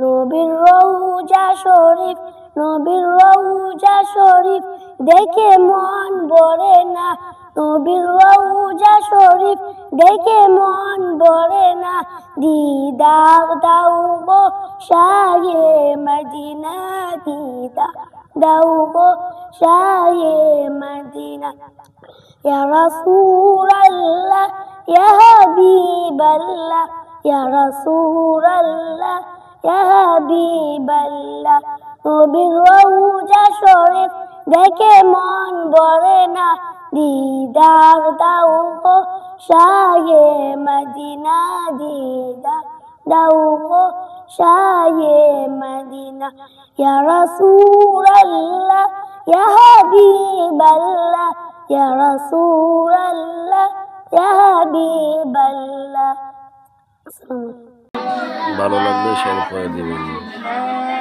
নবীর রওজা শরীফ, নবীর রওজা শরীফ দেখে মন ভরে না। নবীর রওজা শরীফ দেখে মন ভরে না। দিদার দাও গো শাহে মদিনা, দিদার দাও গো শাহে মদিনা। ইয়া রাসূলাল্লাহ ইয়া হাবিবাল্লাহ, ইয়া রাসূলাল্লাহ ইয়া হাবিবাল্লাহ। নবীর রওজা শরীফ দেখে মন ভরে না। দিদার দাও গো শাহে মদিনা, দিদার দাও গো শাহে মদিনা। ইয়া রাসূলাল্লাহ ইয়া হাবিবাল্লাহ, ইয়া রাসূলাল্লাহ ইয়া হাবিবাল্লাহ। ভালো লাগলে শেয়ার করে দিবেন।